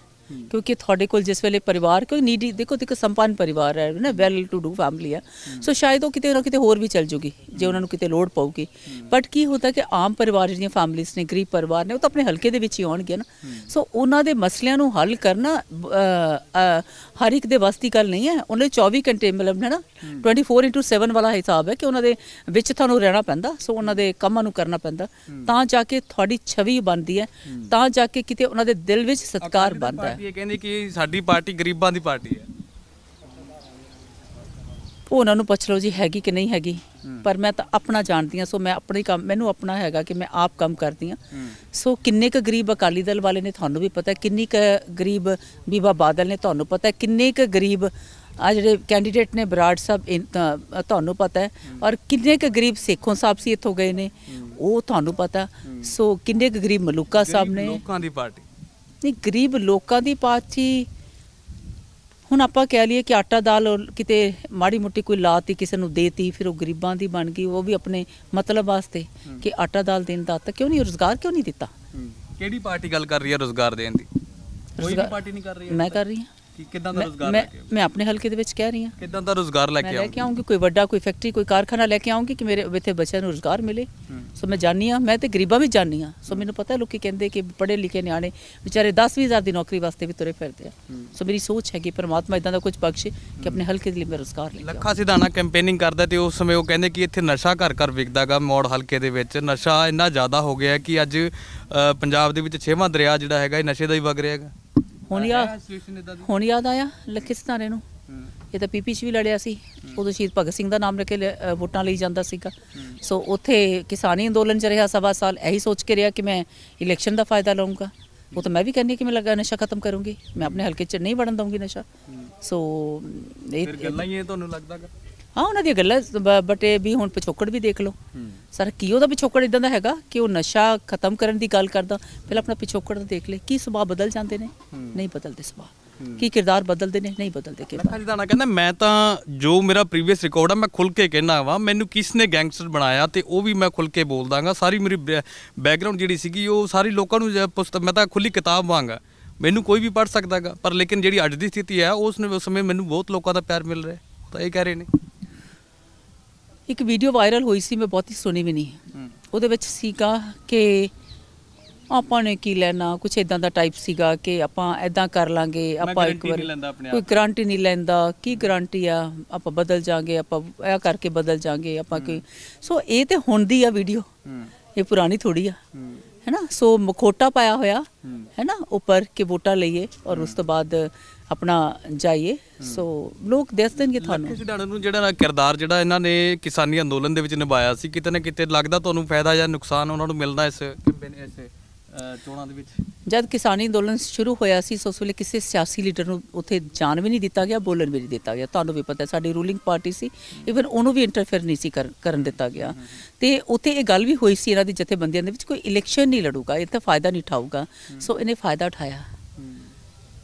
ਕਿਉਂਕਿ ਤੁਹਾਡੇ ਕੋਲ ਜਿਸ ਵੇਲੇ ਪਰਿਵਾਰ ਕੋਈ ਨੀਡੀ, ਦੇਖੋ ਸੰਪੰਨ ਪਰਿਵਾਰ ਹੈ ਨਾ, ਵੈਲ ਟੂ ਡੂ ਫੈਮਿਲੀ ਹੈ, ਸੋ ਸ਼ਾਇਦ ਉਹ ਕਿਤੇ ਨਾ ਕਿਤੇ ਹੋਰ ਵੀ ਚੱਲ ਜੂਗੀ ਜੇ ਉਹਨਾਂ ਨੂੰ ਕਿਤੇ ਲੋੜ ਪਊਗੀ। ਬਟ ਕੀ ਹੁੰਦਾ ਕਿ ਆਮ ਪਰਿਵਾਰ ਜਿਹੜੀਆਂ ਫੈਮਲੀਜ਼ ਨੇ, ਗਰੀਬ ਪਰਿਵਾਰ ਨੇ, ਉਹ ਤਾਂ ਆਪਣੇ ਹਲਕੇ ਦੇ ਵਿੱਚ ਹੀ ਆਉਣਗੇ ਨਾ। ਸੋ ਉਹਨਾਂ ਦੇ ਮਸਲਿਆਂ ਨੂੰ ਹੱਲ ਕਰਨਾ ਹਰ ਇੱਕ ਦੇ ਵੱਸ ਦੀ ਗੱਲ ਨਹੀਂ ਹੈ। ਉਹਨਾਂ ਦੇ 24 ਘੰਟੇ ਮਤਲਬ ਹੈ ਨਾ 24/7 ਵਾਲਾ ਹਿਸਾਬ ਹੈ ਕਿ ਉਹਨਾਂ ਦੇ ਵਿੱਚ ਤੁਹਾਨੂੰ ਰਹਿਣਾ ਪੈਂਦਾ। ਸੋ ਉਹਨਾਂ ਦੇ ਕੰਮਾਂ ਨੂੰ ਕਰਨਾ ਪੈਂਦਾ, ਤਾਂ ਜਾ ਕੇ ਤੁਹਾਡੀ ਛਵੀ ਬਣਦੀ ਹੈ, ਤਾਂ ਜਾ ਕੇ ਕਿਤੇ ਉਹਨਾਂ ਦੇ ਦਿਲ ਵਿੱਚ ਸਤਿਕਾਰ ਬਣਦਾ ਹੈ। ਇਹ ਕਹਿੰਦੇ ਕਿ ਸਾਡੀ ਪਾਰਟੀ ਗਰੀਬਾਂ ਦੀ ਪਾਰਟੀ ਹੈ। ਉਹ ਉਹਨਾਂ ਨੂੰ ਪੁੱਛ ਲਓ ਜੀ ਹੈਗੀ ਕਿ ਨਹੀਂ ਹੈਗੀ, ਪਰ ਮੈਂ ਤਾਂ ਆਪਣਾ ਜਾਣਦੀ ਹਾਂ। ਸੋ ਮੈਂ ਆਪਣੇ ਕੰਮ, ਮੈਨੂੰ ਆਪਣਾ ਹੈਗਾ ਕਿ ਮੈਂ ਆਪ ਕੰਮ ਕਰਦੀ ਹਾਂ। ਸੋ ਕਿੰਨੇ ਕੁ ਗਰੀਬ ਅਕਾਲੀ ਦਲ ਵਾਲੇ ਨੇ ਤੁਹਾਨੂੰ ਵੀ ਪਤਾ, ਕਿੰਨੀ ਕੁ ਗਰੀਬ ਬੀਬਾ ਬਾਦਲ ਨੇ ਤੁਹਾਨੂੰ ਪਤਾ, ਕਿੰਨੇ ਕੁ ਗਰੀਬ ਆ ਜਿਹੜੇ ਕੈਂਡੀਡੇਟ ਨੇ ਬਰਾੜ ਸਾਹਿਬ ਤੁਹਾਨੂੰ ਪਤਾ ਹੈ, ਔਰ ਕਿੰਨੇ ਕੁ ਗਰੀਬ ਸੇਖੋਂ ਸਾਹਿਬ ਸੀ ਇੱਥੋਂ ਗਏ ਨੇ ਉਹ ਤੁਹਾਨੂੰ ਪਤਾ। ਸੋ ਕਿੰਨੇ ਕੁ ਗਰੀਬ ਮਲੂਕਾ ਸਾਹਿਬ ਨੇ। ਲੋਕਾਂ ਦੀ ਪਾਰਟੀ ਨਹੀਂ, ਗਰੀਬ ਲੋਕਾਂ ਦੀ ਪਾਰਟੀ ਹੁਣ ਆਪਾਂ ਕਹਿ ਲਈਏ ਕਿ ਆਟਾ ਦਾਲ ਕਿਤੇ ਮਾੜੀ ਮੋਟੀ ਕੋਈ ਲਾਤੀ ਕਿਸੇ ਨੂੰ ਦੇਤੀ, ਫਿਰ ਉਹ ਗਰੀਬਾਂ ਦੀ ਬਣ ਗਈ, ਉਹ ਵੀ ਆਪਣੇ ਮਤਲਬ ਵਾਸਤੇ ਕਿ ਆਟਾ ਦਾਲ ਦੇਣ ਦਾ। ਤਾਂ ਕਿਉਂ ਨਹੀਂ ਰੁਜ਼ਗਾਰ ਕਿਉਂ ਨਹੀਂ ਦਿੱਤਾ? ਕਿਹੜੀ ਪਾਰਟੀ ਗੱਲ ਕਰ ਰਹੀ ਹੈ ਰੁਜ਼ਗਾਰ ਦੇਣ ਦੀ? ਕੋਈ ਵੀ ਪਾਰਟੀ ਨਹੀਂ ਕਰ ਰਹੀ। ਮੈਂ ਕਰ ਰਹੀ ਹਾਂ। ਕਿੱਦਾਂ ਦਾ ਰੁਜ਼ਗਾਰ ਲੈ ਕੇ? ਮੈਂ ਆਪਣੇ ਹਲਕੇ ਦੇ ਵਿੱਚ ਕਹਿ ਰਹੀ ਹਾਂ ਕਿੱਦਾਂ ਦਾ ਰੁਜ਼ਗਾਰ ਲੈ ਕੇ ਆਉਂਗੀ, ਕੋਈ ਵੱਡਾ ਕੋਈ ਫੈਕਟਰੀ ਕੋਈ ਕਾਰਖਾਨਾ ਲੈ ਕੇ ਆਉਂਗੀ ਕਿ ਮੇਰੇ ਇੱਥੇ ਬੱਚਿਆਂ ਨੂੰ ਰੁਜ਼ਗਾਰ ਮਿਲੇ। ਸੋ ਮੈਂ ਜਾਣੀ ਹਾਂ, ਮੈਂ ਤੇ ਗਰੀਬਾਂ ਵੀ ਜਾਣੀ ਹਾਂ। ਸੋ ਮੈਨੂੰ ਪਤਾ ਲੋਕੀ ਕਹਿੰਦੇ ਕਿ ਪੜ੍ਹੇ ਲਿਖੇ ਨਿਆਣੇ ਵਿਚਾਰੇ 10-20 ਹਜ਼ਾਰ ਦੀ ਨੌਕਰੀ ਵਾਸਤੇ ਵੀ ਤੁਰੇ ਫਿਰਦੇ ਆ। ਸੋ ਮੇਰੀ ਸੋਚ ਹੈ ਕਿ ਪਰਮਾਤਮਾ ਇਦਾਂ ਦਾ ਕੁਝ ਬਖਸ਼ੇ ਕਿ ਆਪਣੇ ਹਲਕੇ ਦੇ ਲਈ ਮੈਂ ਰੁਜ਼ਗਾਰ ਲੈ ਕੇ। ਲੱਖਾ ਸਿਧਾਣਾ ਕੈਂਪੇਨਿੰਗ ਕਰਦਾ ਤੇ ਉਸ ਸਮੇਂ ਉਹ ਕਹਿੰਦੇ ਕਿ ਇੱਥੇ ਨਸ਼ਾ ਘਰ ਘਰ ਵਿਕਦਾ ਗਾ। ਮੌੜ ਹਲਕੇ ਦੇ ਵਿੱਚ ਨਸ਼ਾ ਇੰਨਾ ਜ਼ਿਆਦਾ ਹੋ ਗਿਆ ਕਿ ਅੱਜ ਪੰਜਾਬ ਦੇ ਵਿੱਚ 6ਵਾਂ ਦਰਿਆ ਜਿਹੜਾ ਹੈਗਾ ਇਹ ਨਸ਼ੇ ਦਾ ਹੀ ਵਗ ਰਿਹਾ ਹੈਗਾ। ਹੁਣ ਯਾਦ ਆਇਆ ਲੱਖੇ ਸਿਧਾਣੇ ਨੂੰ। ਇਹ ਤਾਂ ਪੀਪੀ 'ਚ ਵੀ ਲੜਿਆ ਸੀ, ਉਦੋਂ ਸ਼ਹੀਦ ਭਗਤ ਸਿੰਘ ਦਾ ਨਾਮ ਲੈ ਕੇ ਵੋਟਾਂ ਲਈ ਜਾਂਦਾ ਸੀਗਾ। ਸੋ ਉੱਥੇ ਕਿਸਾਨੀ ਅੰਦੋਲਨ 'ਚ ਰਿਹਾ ਸਵਾ ਸਾਲ, ਇਹੀ ਸੋਚ ਕੇ ਰਿਹਾ ਕਿ ਮੈਂ ਇਲੈਕਸ਼ਨ ਦਾ ਫਾਇਦਾ ਲਵਾਂਗਾ। ਉਹ ਤਾਂ ਮੈਂ ਵੀ ਕਹਿੰਦੀ ਕਿ ਮੈਂ ਲੱਗਾ ਨਸ਼ਾ ਖਤਮ ਕਰੂੰਗੀ, ਮੈਂ ਆਪਣੇ ਹਲਕੇ 'ਚ ਨਹੀਂ ਵੜਨ ਦਊਂਗੀ ਨਸ਼ਾ। ਸੋ ਇਹ ਗੱਲਾਂ ਹੀ ਇਹ ਤੁਹਾਨੂੰ ਲੱਗਦਾ? ਹਾਂ, ਉਹਨਾਂ ਦੀਆਂ ਗੱਲਾਂ, ਬਟ ਇਹ ਵੀ ਹੁਣ ਪਿਛੋਕੜ ਵੀ ਦੇਖ ਲਓ ਸਰ, ਕੀ ਉਹਦਾ ਪਿਛੋਕੜ ਇਦਾਂ ਦਾ ਹੈਗਾ ਕਿ ਉਹ ਨਸ਼ਾ ਖਤਮ ਕਰਨ ਦੀ ਗੱਲ ਕਰਦਾ। ਪਹਿਲਾਂ ਆਪਣਾ ਪਿਛੋਕੜ ਦੇਖ ਲੈ, ਕੀ ਸੁਭਾਅ ਬਦਲ ਜਾਂਦੇ ਨੇ? ਨਹੀਂ ਬਦਲਦੇ ਸੁਭਾਅ। ਕੀ ਕਿਰਦਾਰ ਬਦਲਦੇ ਨੇ? ਨਹੀਂ ਬਦਲਦੇ ਕਿਰਦਾਰ। ਲੱਖਾ ਸਿਧਾਣਾ ਕਹਿੰਦਾ ਮੈਂ ਤਾਂ ਜੋ ਮੇਰਾ ਪ੍ਰੀਵੀਅਸ ਰਿਕਾਰਡ ਆ ਮੈਂ ਖੁੱਲ ਕੇ ਕਹਿਣਾ ਵਾ, ਮੈਨੂੰ ਕਿਸ ਨੇ ਗੈਂਗਸਟਰ ਬਣਾਇਆ ਤੇ ਉਹ ਵੀ ਮੈਂ ਖੁੱਲ ਕੇ ਬੋਲ ਦਾਂਗਾ। ਸਾਰੀ ਮੇਰੀ ਬੈਕਗਰਾਊਂਡ ਜਿਹੜੀ ਸੀਗੀ ਉਹ ਸਾਰੀ ਲੋਕਾਂ ਨੂੰ ਮੈਂ ਤਾਂ ਖੁੱਲੀ ਕਿਤਾਬ ਵਾਂਗਾ, ਮੈਨੂੰ ਕੋਈ ਵੀ ਪੜ੍ਹ ਸਕਦਾ ਗਾ। ਪਰ ਲੇਕਿਨ ਜਿਹੜੀ ਅੱਜ ਦੀ ਸਥਿਤੀ ਹੈ ਉਸ ਸਮੇਂ ਮੈਨੂੰ ਬਹੁਤ ਲੋਕਾਂ ਦਾ ਪਿਆਰ ਮਿਲ ਰਿਹਾ, ਤਾਂ ਇਹ ਕਹਿ ਰਹੇ ਨੇ। ਇੱਕ ਵੀਡੀਓ ਵਾਇਰਲ ਹੋਈ ਸੀ, ਮੈਂ ਬਹੁਤੀ ਸੁਣੀ ਵੀ ਨਹੀਂ। ਉਹਦੇ ਵਿੱਚ ਸੀਗਾ ਕਿ ਆਪਾਂ ਨੇ ਕੀ ਲੈਣਾ, ਕੁਛ ਇਦਾਂ ਦਾ ਟਾਈਪ ਸੀਗਾ ਕਿ ਆਪਾਂ ਇਦਾਂ ਕਰ ਲਾਂਗੇ, ਆਪਾਂ ਇੱਕ ਵਾਰ ਕੋਈ ਗਰੰਟੀ ਨਹੀਂ ਲੈਂਦਾ। ਕੀ ਗਰੰਟੀ ਆ? ਆਪਾਂ ਬਦਲ ਜਾਾਂਗੇ, ਆਪਾਂ ਇਹ ਕਰਕੇ ਬਦਲ ਜਾਾਂਗੇ ਆਪਾਂ ਕੋਈ। ਸੋ ਇਹ ਤੇ ਹੁਣ ਦੀ ਆ ਵੀਡੀਓ, ਇਹ ਪੁਰਾਣੀ ਥੋੜੀ ਆ, ਹੈ ਨਾ। ਸੋ ਮਖੋਟਾ ਪਾਇਆ ਹੋਇਆ ਹੈ ਨਾ ਉੱਪਰ ਕਿ ਵੋਟਾਂ ਲਈਏ ਔਰ ਉਸ ਤੋਂ ਬਾਅਦ ਆਪਣਾ ਜਾਈਏ। ਸੋ ਲੋਕ ਦੱਸ ਦੇਣਗੇ ਤੁਹਾਨੂੰ। ਸਿਧਾਣਾ ਨੂੰ ਜਿਹੜਾ ਕਿਰਦਾਰ ਜਿਹੜਾ ਇਹਨਾਂ ਨੇ ਕਿਸਾਨੀ ਅੰਦੋਲਨ ਦੇ ਵਿੱਚ ਨਿਭਾਇਆ ਸੀ, ਕਿਤੇ ਨਾ ਕਿਤੇ ਲੱਗਦਾ ਤੁਹਾਨੂੰ ਫਾਇਦਾ ਜਾਂ ਨੁਕਸਾਨ ਉਹਨਾਂ ਨੂੰ ਮਿਲਦਾ ਇਸ ਚੋਣਾਂ ਦੇ ਵਿੱਚ? ਜਦ ਕਿਸਾਨੀ ਅੰਦੋਲਨ ਸ਼ੁਰੂ ਹੋਇਆ ਸੀ ਉਸ ਵੇਲੇ ਕਿਸੇ ਸਿਆਸੀ ਲੀਡਰ ਨੂੰ ਉੱਥੇ ਜਾਣ ਵੀ ਨਹੀਂ ਦਿੱਤਾ ਗਿਆ, ਬੋਲਣ ਵੀ ਨਹੀਂ ਦਿੱਤਾ ਗਿਆ। ਤੁਹਾਨੂੰ ਵੀ ਪਤਾ ਸਾਡੀ ਰੂਲਿੰਗ ਪਾਰਟੀ ਸੀ, ਇਵਨ ਉਹਨੂੰ ਵੀ ਇੰਟਰਫੇਅਰ ਨਹੀਂ ਸੀ ਕਰਨ ਦਿੱਤਾ ਗਿਆ। ਤੇ ਉੱਥੇ ਇਹ ਗੱਲ ਵੀ ਹੋਈ ਸੀ ਇਹਨਾਂ ਦੀ ਜਥੇਬੰਦੀਆਂ ਦੇ ਵਿੱਚ ਕੋਈ ਇਲੈਕਸ਼ਨ ਨਹੀਂ ਲੜੂਗਾ, ਇਹ ਤਾਂ ਫਾਇਦਾ ਨਹੀਂ ਉਠਾਊਗਾ। ਸੋ ਇਹਨੇ ਫਾਇਦਾ ਉਠਾਇਆ।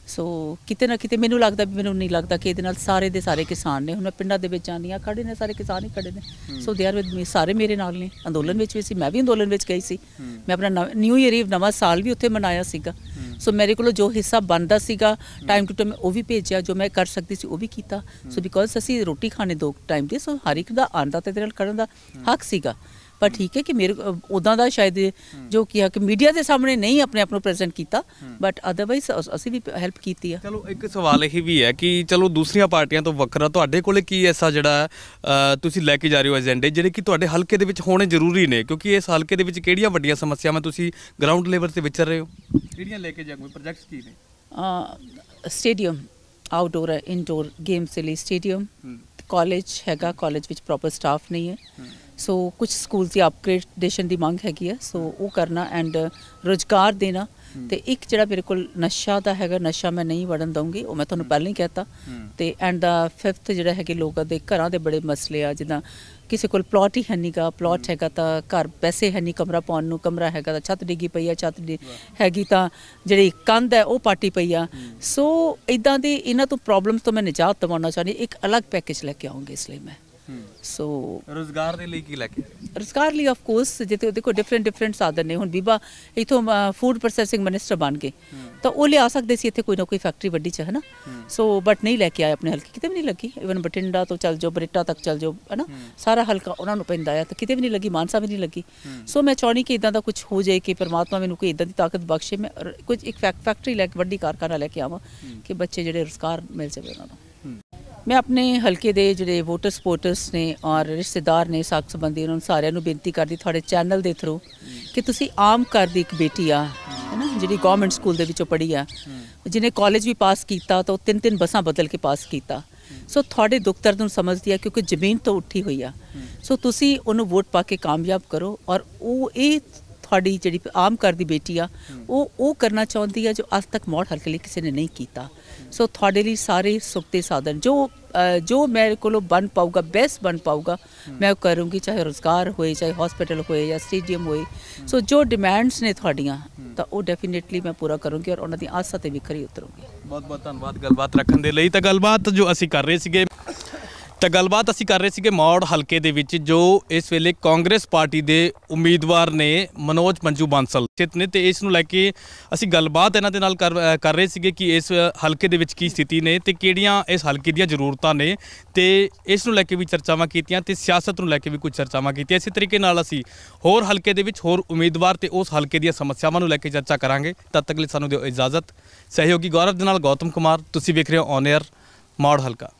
ਸੋ ਕਿਤੇ ਨਾ ਕਿਤੇ ਮੈਨੂੰ ਲੱਗਦਾ ਵੀ, ਮੈਨੂੰ ਨਹੀਂ ਲੱਗਦਾ ਕਿ ਇਹਦੇ ਨਾਲ ਸਾਰੇ ਦੇ ਸਾਰੇ ਕਿਸਾਨ ਨੇ, ਹੁਣ ਮੈਂ ਪਿੰਡਾਂ ਦੇ ਵਿੱਚ ਜਾਂਦੀ ਹਾਂ, ਖੜੇ ਨੇ ਸਾਰੇ ਕਿਸਾਨ ਹੀ ਖੜੇ ਨੇ। ਸੋ ਦੇ ਆਰ ਵਿਦ ਮੀ, ਸਾਰੇ ਮੇਰੇ ਨਾਲ ਨੇ। ਅੰਦੋਲਨ ਵਿੱਚ ਵੀ ਸੀ, ਮੈਂ ਵੀ ਅੰਦੋਲਨ ਵਿੱਚ ਗਈ ਸੀ। ਮੈਂ ਆਪਣਾ ਨਿਊ ਈਅਰ ਨਵਾਂ ਸਾਲ ਵੀ ਉੱਥੇ ਮਨਾਇਆ ਸੀਗਾ। ਸੋ ਮੇਰੇ ਕੋਲੋਂ ਜੋ ਹਿੱਸਾ ਬਣਦਾ ਸੀਗਾ ਟਾਈਮ ਟੂ ਟਾਈਮ ਉਹ ਵੀ ਭੇਜਿਆ, ਜੋ ਮੈਂ ਕਰ ਸਕਦੀ ਸੀ ਉਹ ਵੀ ਕੀਤਾ। ਸੋ ਬਿਕੋਜ਼ ਅਸੀਂ ਰੋਟੀ ਖਾਣੇ 2 ਟਾਈਮ ਦੀ, ਸੋ ਹਰ ਇੱਕ ਦਾ ਆਉਣ ਦਾ ਤੇ ਇਹਦੇ ਨਾਲ ਕਰਨ ਦਾ ਹੱਕ ਸੀਗਾ। ਪਰ ਠੀਕ ਹੈ ਕਿ ਮੇਰੇ ਉੱਦਾਂ ਦਾ ਸ਼ਾਇਦ ਜੋ ਕਿਹਾ ਕਿ ਮੀਡੀਆ ਦੇ ਸਾਹਮਣੇ ਨਹੀਂ ਆਪਣੇ ਆਪ ਨੂੰ ਪ੍ਰੈਜ਼ੈਂਟ ਕੀਤਾ, ਬਟ ਅਦਰਵਾਈਜ਼ ਅਸੀਂ ਵੀ ਹੈਲਪ ਕੀਤੀ ਆ। ਚਲੋ ਇੱਕ ਸਵਾਲ ਇਹ ਵੀ ਹੈ ਕਿ ਚਲੋ ਦੂਸਰੀਆਂ ਪਾਰਟੀਆਂ ਤੋਂ ਵੱਖਰਾ ਤੁਹਾਡੇ ਕੋਲੇ ਕੀ ਐਸਾ ਜਿਹੜਾ ਤੁਸੀਂ ਲੈ ਕੇ ਜਾ ਰਹੇ ਹੋ ਏਜੰਡੇ, ਜਿਹੜੇ ਕਿ ਤੁਹਾਡੇ ਹਲਕੇ ਦੇ ਵਿੱਚ ਹੋਣੇ ਜ਼ਰੂਰੀ ਨੇ? ਕਿਉਂਕਿ ਇਸ ਹਲਕੇ ਦੇ ਵਿੱਚ ਕਿਹੜੀਆਂ ਵੱਡੀਆਂ ਸਮੱਸਿਆਵਾਂ ਤੁਸੀਂ ਗਰਾਊਂਡ ਲੈਵਲ ਤੇ ਵਿਚਰ ਰਹੇ ਹੋ, ਕਿਹੜੀਆਂ ਲੈ ਕੇ ਜਾਓਗੇ, ਪ੍ਰੋਜੈਕਟਸ ਕੀ ਨੇ? ਸਟੇਡੀਅਮ, ਆਊਟਡੋਰ ਇਨਡੋਰ ਗੇਮਸ ਲਈ ਸਟੇਡੀਅਮ, ਕਾਲਜ ਹੈਗਾ, ਕਾਲਜ ਵਿੱਚ ਪ੍ਰੋਪਰ ਸਟਾਫ ਨਹੀਂ ਹੈ। ਸੋ ਕੁਝ ਸਕੂਲ ਦੀ ਅਪਗ੍ਰੇਡੇਸ਼ਨ ਦੀ ਮੰਗ ਹੈਗੀ ਹੈ, ਸੋ ਉਹ ਕਰਨਾ ਐਂਡ ਰੁਜ਼ਗਾਰ ਦੇਣਾ। ਤੇ ਇੱਕ ਜਿਹੜਾ ਮੇਰੇ ਕੋਲ ਨਸ਼ਾ ਦਾ ਹੈਗਾ, ਨਸ਼ਾ ਮੈਂ ਨਹੀਂ ਵੜਨ ਦਊਂਗੀ, ਉਹ ਮੈਂ ਤੁਹਾਨੂੰ ਪਹਿਲਾਂ ਹੀ ਕਹਿਤਾ। ਤੇ ਐਂਡ ਦਾ 5th ਜਿਹੜਾ ਹੈਗੇ ਲੋਕਾਂ ਦੇ ਘਰਾਂ ਦੇ ਬੜੇ ਮਸਲੇ ਆ, ਜਿੱਦਾਂ ਕਿਸੇ ਕੋਲ ਪਲਾਟ ਹੀ ਹੈ ਨਹੀਂ ਗਾ, ਪਲਾਟ ਹੈਗਾ ਤਾਂ ਘਰ ਪੈਸੇ ਹੈ ਨਹੀਂ ਕਮਰਾ ਪਾਉਣ ਨੂੰ, ਕਮਰਾ ਹੈਗਾ ਤਾਂ ਛੱਤ ਡਿੱਗੀ ਪਈ ਆ, ਹੈਗੀ ਤਾਂ ਜਿਹੜੀ ਕੰਧ ਹੈ ਉਹ ਪਾਟੀ ਪਈ ਆ। ਸੋ ਇੱਦਾਂ ਦੇ ਇਹਨਾਂ ਤੋਂ ਪ੍ਰੋਬਲਮਸ ਤੋਂ ਮੈਂ ਨਿਜਾਤ ਦਿਵਾਉਣਾ ਚਾਹੁੰਦੀ, ਇੱਕ ਅਲੱਗ ਪੈਕੇਜ ਲੈ ਕੇ ਆਉਂਗੀ ਇਸ ਲਈ ਮੈਂ। ਸੋ ਰੁਜ਼ਗਾਰ ਦੇ ਲਈ ਕੀ ਲੈ ਕੇ? ਰੁਜ਼ਗਾਰ ਲਈ ਆਫ ਕੋਰਸ ਜਿੱਥੇ ਉਹਦੇ ਕੋਲ ਡਿਫਰੈਂਟ ਸਾਧਨ ਨੇ। ਹੁਣ ਬੀਬਾ ਇੱਥੋਂ ਫੂਡ ਪ੍ਰੋਸੈਸਿੰਗ ਮਿਨਿਸਟਰ ਬਣ ਗਏ ਤਾਂ ਉਹ ਲਿਆ ਸਕਦੇ ਸੀ ਇੱਥੇ ਕੋਈ ਨਾ ਕੋਈ ਫੈਕਟਰੀ ਵੱਡੀ 'ਚ, ਹੈ ਨਾ। ਸੋ ਬਟ ਨਹੀਂ ਲੈ ਕੇ ਆਏ, ਆਪਣੇ ਹਲਕੇ ਕਿਤੇ ਵੀ ਨਹੀਂ ਲੱਗੀ। ਇਵਨ ਬਠਿੰਡਾ ਤੋਂ ਚੱਲ ਜਾਓ, ਬਰੇਟਾ ਤੱਕ ਚੱਲ ਜਾਓ, ਹੈ ਨਾ, ਸਾਰਾ ਹਲਕਾ ਉਹਨਾਂ ਨੂੰ ਪੈਂਦਾ ਆ, ਤਾਂ ਕਿਤੇ ਵੀ ਨਹੀਂ ਲੱਗੀ, ਮਾਨਸਾ ਵੀ ਨਹੀਂ ਲੱਗੀ। ਸੋ ਮੈਂ ਚਾਹੁੰਦੀ ਕਿ ਇੱਦਾਂ ਦਾ ਕੁਝ ਹੋ ਜਾਏ ਕਿ ਪਰਮਾਤਮਾ ਮੈਨੂੰ ਕੋਈ ਇੱਦਾਂ ਦੀ ਤਾਕਤ ਬਖਸ਼ੇ, ਮੈਂ ਕੁਝ ਇੱਕ ਫੈਕਟਰੀ ਲੈ ਕੇ, ਵੱਡੀ ਕਾਰਖਾਨਾ ਲੈ ਕੇ ਆਵਾਂ ਕਿ ਬੱਚੇ ਜਿਹੜੇ ਰੁਜ਼ਗਾਰ ਮਿਲ ਜਾਵੇ ਉਹਨਾਂ ਨੂੰ। ਮੈਂ ਆਪਣੇ ਹਲਕੇ ਦੇ ਜਿਹੜੇ ਵੋਟਰ ਸਪੋਰਟਰਸ ਨੇ ਔਰ ਰਿਸ਼ਤੇਦਾਰ ਨੇ, ਸਾਕ ਸੰਬੰਧੀ, ਉਹਨਾਂ ਨੂੰ ਸਾਰਿਆਂ ਨੂੰ ਬੇਨਤੀ ਕਰਦੀ ਤੁਹਾਡੇ ਚੈਨਲ ਦੇ ਥਰੂ ਕਿ ਤੁਸੀਂ ਆਮ ਘਰ ਦੀ ਇੱਕ ਬੇਟੀ ਆ, ਹੈ ਨਾ, ਜਿਹੜੀ ਗਵਰਨਮੈਂਟ ਸਕੂਲ ਦੇ ਵਿੱਚੋਂ ਪੜ੍ਹੀ ਆ, ਜਿਹਨੇ ਕਾਲਜ ਵੀ ਪਾਸ ਕੀਤਾ ਤਾਂ ਉਹ 3-3 ਬੱਸਾਂ ਬਦਲ ਕੇ ਪਾਸ ਕੀਤਾ। ਸੋ ਤੁਹਾਡੇ ਦੁੱਖ ਦਰਦ ਨੂੰ ਸਮਝਦੀ ਆ ਕਿਉਂਕਿ ਜ਼ਮੀਨ ਤੋਂ ਉੱਠੀ ਹੋਈ ਆ। ਸੋ ਤੁਸੀਂ ਉਹਨੂੰ ਵੋਟ ਪਾ ਕੇ ਕਾਮਯਾਬ ਕਰੋ। ਔਰ ਉਹ ਇਹ ਤੁਹਾਡੀ ਜਿਹੜੀ ਆਮ ਘਰ ਦੀ ਬੇਟੀ ਆ, ਉਹ ਕਰਨਾ ਚਾਹੁੰਦੀ ਆ ਜੋ ਅੱਜ ਤੱਕ ਮੌੜ ਹਲਕੇ ਲਈ ਕਿਸੇ ਨੇ ਨਹੀਂ ਕੀਤਾ। ਸੋ ਤੁਹਾਡੇ ਲਈ ਸਾਰੇ ਸੁੱਖ ਦੇ ਸਾਧਨ ਜੋ ਮੇਰੇ ਕੋਲੋਂ ਬਣ ਪਾਊਗਾ, ਬੈਸਟ ਬਣ ਪਾਊਗਾ, ਮੈਂ ਉਹ ਕਰੂੰਗੀ, ਚਾਹੇ ਰੁਜ਼ਗਾਰ ਹੋਏ, ਚਾਹੇ ਹਸਪੀਟਲ ਹੋਏ ਜਾਂ ਸਟੇਡੀਅਮ ਹੋਏ। ਸੋ ਜੋ ਡਿਮਾਂਡਸ ਨੇ ਤੁਹਾਡੀਆਂ ਤਾਂ ਉਹ ਡੈਫੀਨੇਟਲੀ ਮੈਂ ਪੂਰਾ ਕਰੂੰਗੀ ਔਰ ਉਹਨਾਂ ਦੀ ਆਸਾਂ ਤੇ ਵੀ ਖਰੀ ਉਤਰੂੰਗੀ। ਬਹੁਤ ਬਹੁਤ ਧੰਨਵਾਦ ਗੱਲਬਾਤ ਰੱਖਣ ਦੇ ਲਈ। ਤਾਂ ਗੱਲਬਾਤ ਜੋ ਅਸੀਂ ਕਰ ਰਹੇ ਸੀਗੇ ਮੌੜ ਹਲਕੇ ਦੇ ਵਿੱਚ ਜੋ ਇਸ ਵੇਲੇ ਕਾਂਗਰਸ ਪਾਰਟੀ ਦੇ ਉਮੀਦਵਾਰ ਨੇ ਮਨੋਜ ਮੰਜੂ ਬਾਂਸਲ ਨੇ, ਤੇ ਇਸ ਨੂੰ ਲੈ ਕੇ ਅਸੀਂ ਗੱਲਬਾਤ ਇਹਨਾਂ ਦੇ ਨਾਲ ਕਰ ਰਹੇ ਸੀਗੇ ਕਿ ਇਸ ਹਲਕੇ ਦੇ ਵਿੱਚ ਕੀ ਸਥਿਤੀ ਨੇ ਤੇ ਕਿਹੜੀਆਂ ਇਸ ਹਲਕੇ ਦੀਆਂ ਜ਼ਰੂਰਤਾਂ ਨੇ, ਤੇ ਇਸ ਨੂੰ ਲੈ ਕੇ ਵੀ ਚਰਚਾਵਾਂ ਕੀਤੀਆਂ ਤੇ ਸਿਆਸਤ ਨੂੰ ਲੈ ਕੇ ਵੀ ਕੁਝ ਚਰਚਾਵਾਂ ਕੀਤੀਆਂ। ਇਸੇ ਤਰੀਕੇ ਨਾਲ ਅਸੀਂ ਹੋਰ ਹਲਕੇ ਦੇ ਵਿੱਚ ਹੋਰ ਉਮੀਦਵਾਰ ਤੇ ਉਸ ਹਲਕੇ ਦੀਆਂ ਸਮੱਸਿਆਵਾਂ ਨੂੰ ਲੈ ਕੇ ਚਰਚਾ ਕਰਾਂਗੇ। ਤਦ ਤੱਕ ਲਈ ਸਾਨੂੰ ਦਿਓ ਇਜਾਜ਼ਤ। ਸਹਿਯੋਗੀ ਗੌਰਵ ਦੇ ਨਾਲ ਗੌਤਮ ਕੁਮਾਰ, ਤੁਸੀਂ ਵੇਖ ਰਹੇ ਹੋ ਔਨ 에ਅਰ ਮੌੜ ਹਲਕਾ।